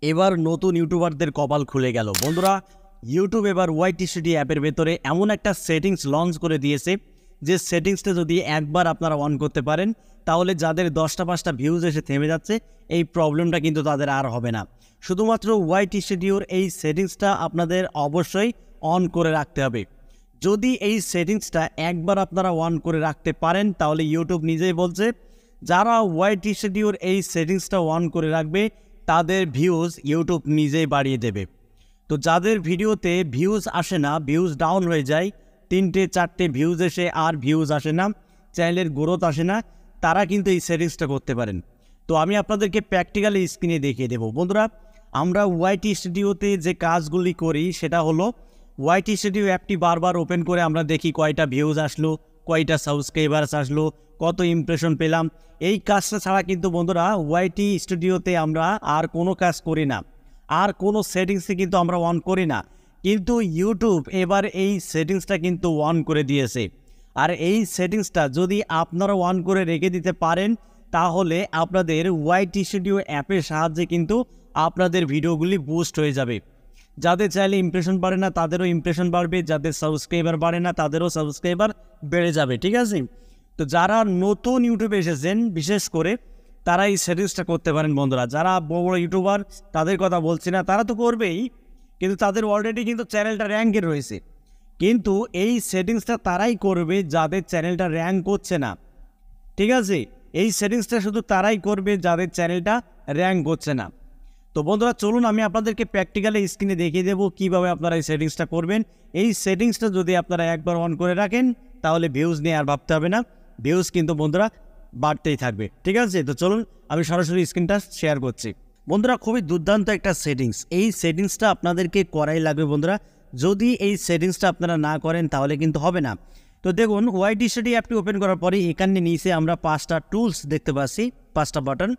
এবার নতুন ইউটিউবারদের কপাল খুলে গেল বন্ধুরা। ইউটিউব এবার ওয়াইটি স্টুডিও অ্যাপের ভেতরে এমন একটা সেটিংস লঞ্চ করে দিয়েছে যে সেটিংসটা যদি একবার আপনারা অন করতে পারেন তাহলে যাদের 10টা 5টা ভিউজ এসে থেমে যাচ্ছে এই প্রবলেমটা কিন্তু তাদের আর হবে না। শুধুমাত্র ওয়াইটি স্টুডিওর এই সেটিংসটা আপনাদের অবশ্যই অন করে রাখতে হবে। যদি এই সেটিংসটা একবার আপনারা অন করে রাখতে পারেন তাহলে ইউটিউব নিজেই বলছে যারা ওয়াইটি স্টুডিওর এই সেটিংসটা অন করে রাখবে তাদের ভিউজ ইউটিউব নিজেই বাড়িয়ে দেবে। তো যাদের ভিডিওতে ভিউজ আসে না, ভিউজ ডাউন হয়ে যায়, 3টে 4টে ভিউজ এসে আর ভিউজ আসে না, চ্যানেলের গ্রোথ আসে না, তারা কিন্তু এই সেটিংসটা করতে পারেন। তো আমি আপনাদেরকে প্র্যাকটিক্যালি স্ক্রিনে দেখিয়ে দেবো। বন্ধুরা, আমরা ওয়াইটি স্টুডিওতে যে কাজগুলি করি সেটা হলো ওয়াইটি স্টুডিও অ্যাপটি বারবার ওপেন করে আমরা দেখি কয়টা ভিউজ আসলো, কয়টা সাবস্ক্রাইবার্স আসলো, কত ইমপ্রেশন পেলাম। এই কাজটা ছাড়া কিন্তু বন্ধুরা ওয়াইটি স্টুডিওতে আমরা আর কোনো কাজ করি না, আর কোনো সেটিংসে কিন্তু আমরা অন করি না। কিন্তু ইউটিউব এবার এই সেটিংসটা কিন্তু অন করে দিয়েছে। আর এই সেটিংসটা যদি আপনারা অন করে রেখে দিতে পারেন তাহলে আপনাদের ওয়াইটি স্টুডিও অ্যাপের সাহায্যে কিন্তু আপনাদের ভিডিওগুলি বুস্ট হয়ে যাবে। যাদের চাইলে ইমপ্রেশন বাড়ে না তাদেরও ইমপ্রেশন বাড়বে, যাদের সাবস্ক্রাইবার বাড়ে না তাদেরও সাবস্ক্রাইবার বেড়ে যাবে। ঠিক আছে? তো যারা নতুন ইউটিউবে এসেছেন বিশেষ করে তারা এই সেটিংসটা করতে পারেন বন্ধুরা। যারা বড় বড় ইউটিউবার তাদের কথা বলছি না, তারা তো করবেই, কিন্তু তাদের অলরেডি কিন্তু চ্যানেলটা র্যাঙ্কে রয়েছে। কিন্তু এই সেটিংসটা তারাই করবে যাদের চ্যানেলটা র্যাঙ্ক করছে না। ঠিক আছে? এই সেটিংসটা শুধু তারাই করবে যাদের চ্যানেলটা র্যাঙ্ক করছে না। তো বন্ধুরা চলুন আমি আপনাদেরকে প্র্যাকটিক্যালি স্ক্রিনে দেখিয়ে দেবো কীভাবে আপনারা এই সেটিংসটা করবেন। এই সেটিংসটা যদি আপনারা একবার অন করে রাখেন তাহলে ভিউজ নিয়ে আর ভাবতে হবে না, ভিউজ কিন্তু বন্ধুরা বাড়তেই থাকবে। ঠিক আছে? তো চলুন আমি সরাসরি স্ক্রিনটা শেয়ার করছি। বন্ধুরা খুবই দুর্দান্ত একটা সেটিংস, এই সেটিংসটা আপনাদেরকে করাই লাগবে বন্ধুরা। যদি এই সেটিংসটা আপনারা না করেন তাহলে কিন্তু হবে না। তো দেখুন ওয়াইটি স্টুডিও অ্যাপটি ওপেন করার পরে এখানে নিচে আমরা 5টা টুলস দেখতে পাচ্ছি, 5টা বাটন।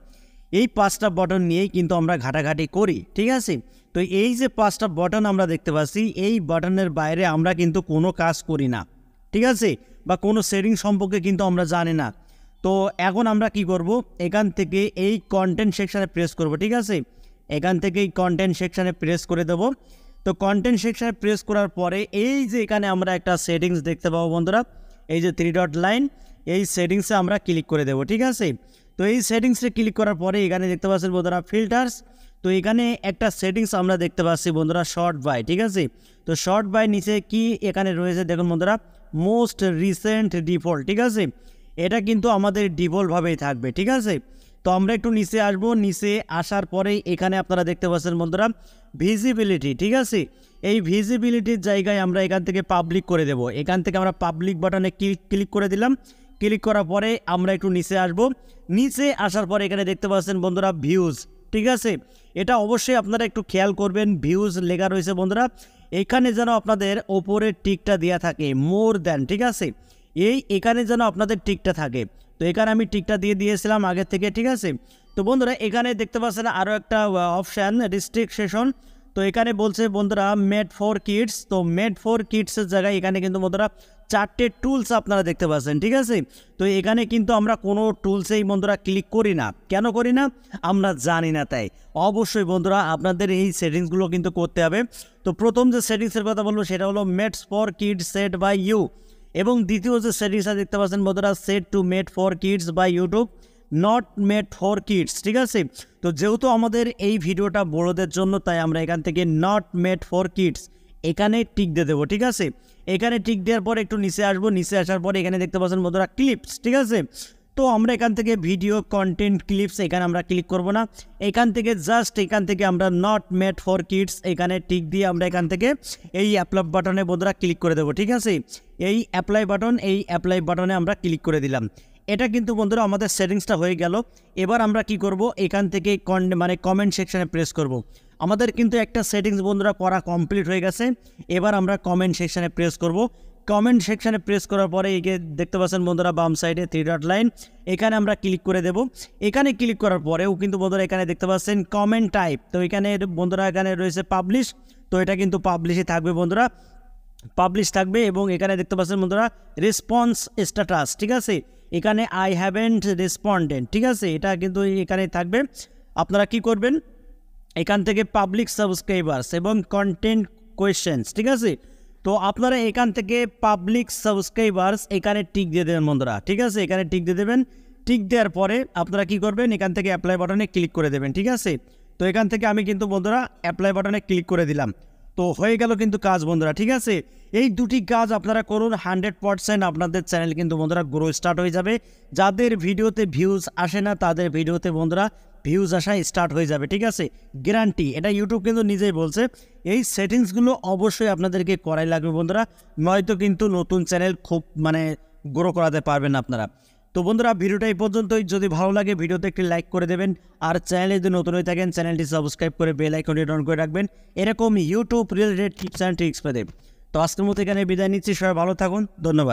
এই 5টা বাটন নিয়েই কিন্তু আমরা ঘাটাঘাটি করি। ঠিক আছে? তো এই যে 5টা বাটন আমরা দেখতে পাচ্ছি এই বাটনের বাইরে আমরা কিন্তু কোনো কাজ করি না। ঠিক আছে? বা কোনো সেটিং সম্পর্কে কিন্তু আমরা জানি না। তো এখন আমরা কি করব, এখান থেকে এই কন্টেন্ট সেকশানে প্রেস করব। ঠিক আছে? এখান থেকে এই কন্টেন্ট সেকশানে প্রেস করে দেব। তো কন্টেন্ট সেকশানে প্রেস করার পরে এই যে এখানে আমরা একটা সেটিংস দেখতে পাবো বন্ধুরা, এই যে 3 ডট লাইন, এই সেটিংসে আমরা ক্লিক করে দেব। ঠিক আছে? তো এই সেটিংসে ক্লিক করার পরে এখানে দেখতে পাচ্ছেন বন্ধুরা ফিল্টার্স। তো এখানে একটা সেটিংস আমরা দেখতে পাচ্ছি বন্ধুরা শর্ট বাই। ঠিক আছে? তো শর্ট বাই নিচে কি এখানে রয়েছে দেখুন বন্ধুরা, মোস্ট রিসেন্ট ডিফল্ট। ঠিক আছে? এটা কিন্তু আমাদের ডিফল্টভাবেই থাকবে। ঠিক আছে? তো আমরা একটু নিচে আসবো, নিচে আসার পরেই এখানে আপনারা দেখতে পাচ্ছেন বন্ধুরা ভিজিবিলিটি। ঠিক আছে? এই ভিজিবিলিটির জায়গায় আমরা এখান থেকে পাবলিক করে দেব। এখান থেকে আমরা পাবলিক বাটনে ক্লিক করে দিলাম। ক্লিক করার পরে আমরা একটু নিচে আসব, নিচে আসার পরে এখানে দেখতে পাচ্ছেন বন্ধুরা ভিউজ। ঠিক আছে? এটা অবশ্যই আপনারা একটু খেয়াল করবেন, ভিউজ লেখা রয়েছে বন্ধুরা, এখানে যেন আপনাদের ওপরের টিকটা দেওয়া থাকে মোর দ্যান। ঠিক আছে? এখানে যেন আপনাদের টিকটা থাকে। তো এখানে আমি টিকটা দিয়ে দিয়েছিলাম আগে থেকে। ঠিক আছে? তো বন্ধুরা এখানে দেখতে পাচ্ছেন আরও একটা অপশান রেস্ট্রিকশন। তো এখানে বলছে বন্ধুরা মেড ফর কিডস। তো মেড ফর কিডসের জায়গায় এখানে কিন্তু বন্ধুরা 4টে টুলস আপনারা দেখতে পাচ্ছেন। ঠিক আছে? তো এখানে কিন্তু আমরা কোনো টুলসেই বন্ধুরা ক্লিক করি না। কেন করি না আমরা জানি না, তাই অবশ্যই বন্ধুরা আপনাদের এই সেটিংসগুলো কিন্তু করতে হবে। তো প্রথম যে সেটিংসের কথা বলবো সেটা হলো made for kids set by you, এবং দ্বিতীয় যে সেটিংসটা দেখতে পাচ্ছেন বন্ধুরা set to made for kids by YouTube, not made for kids. ঠিক আছে? তো যেহেতু আমাদের এই ভিডিওটা বড়দের জন্য তাই আমরা এখান থেকে নট মেড ফর কিডস এখানে টিক দিয়ে দেবো। ঠিক আছে? এখানে টিক দেওয়ার পর একটু নিচে আসবো, নিচে আসার পরে এখানে দেখতে পাচ্ছেন বন্ধুরা ক্লিপস। ঠিক আছে? তো আমরা এখান থেকে ভিডিও কন্টেন্ট ক্লিপস এখানে আমরা ক্লিক করব না, এখান থেকে জাস্ট এখান থেকে আমরা নট মেড ফর কিডস এখানে টিক দিয়ে আমরা এখান থেকে এই অ্যাপ্লাই বাটনে বন্ধুরা ক্লিক করে দেবো। ঠিক আছে? এই অ্যাপ্লাই বাটন, এই অ্যাপ্লাই বাটনে আমরা ক্লিক করে দিলাম। এটা কিন্তু বন্ধুরা আমাদের সেটিংসটা হয়ে গেল। এবার আমরা কি করব, এখান থেকে কমেন্ট সেকশানে প্রেস করব। আমাদের কিন্তু একটা সেটিংস বন্ধুরা করা কমপ্লিট হয়ে গেছে। এবার আমরা কমেন্ট সেকশানে প্রেস করব। কমেন্ট সেকশানে প্রেস করার পরে একে দেখতে পাচ্ছেন বন্ধুরা বাম সাইডে 3 ডট লাইন, এখানে আমরা ক্লিক করে দেব। এখানে ক্লিক করার পরেও কিন্তু বন্ধুরা এখানে দেখতে পাচ্ছেন কমেন্ট টাইপ। তো এখানে বন্ধুরা এখানে রয়েছে পাবলিশ। তো এটা কিন্তু পাবলিশই থাকবে বন্ধুরা, পাবলিশ থাকবে। এবং এখানে দেখতে পাচ্ছেন বন্ধুরা রেসপন্স স্ট্যাটাস। ঠিক আছে? এখানে আই হ্যাভেন্ট রেসপন্ডেড। ঠিক আছে? এটা কিন্তু এখানে থাকবে। আপনারা কি করবেন, এখান থেকে পাবলিক সাবস্ক্রাইবার্স এবং কন্টেন্ট কোয়েশ্চেন্স, ঠিক আছে। তো আপনারা এখান থেকে পাবলিক সাবস্ক্রাইবার্স এখানে টিক দিয়ে দেবেন বন্ধুরা, ঠিক আছে। এখানে টিক দিয়ে দেবেন। টিক দেওয়ার পরে আপনারা কি করবেন, এখান থেকে অ্যাপ্লাই বাটনে ক্লিক করে দেবেন, ঠিক আছে। তো এখান থেকে আমি কিন্তু বন্ধুরা অ্যাপ্লাই বাটনে ক্লিক করে দিলাম। তো হয়ে গেল কিন্তু কাজ বন্ধুরা, ঠিক আছে। এই দুটি কাজ আপনারা করুন, 100% আপনাদের চ্যানেল কিন্তু বন্ধুরা গ্রো স্টার্ট হয়ে যাবে। যাদের ভিডিওতে ভিউজ আসে না তাদের ভিডিওতে বন্ধুরা ভিউজ আসা স্টার্ট হয়ে যাবে, ঠিক আছে। গ্যারান্টি, এটা ইউটিউব কিন্তু নিজেই বলছে। এই সেটিংসগুলো অবশ্যই আপনাদেরকে করাই লাগবে বন্ধুরা, নয়তো কিন্তু নতুন চ্যানেল খুব গ্রো করাতে পারবেন না আপনারা। তো বন্ধুরা ভিডিওটা এই পর্যন্তই। যদি ভালো লাগে ভিডিওতে একটি লাইক করে দেবেন, আর চ্যানেলে যদি নতুন হয়ে থাকেন চ্যানেলটি সাবস্ক্রাইব করে বেল আইকনটি অন করে রাখবেন এরকম YouTube related tips and tricks পেতে। তো আজকের মতো এখানে বিদায় নিচ্ছি, সবাই ভালো থাকুন, ধন্যবাদ।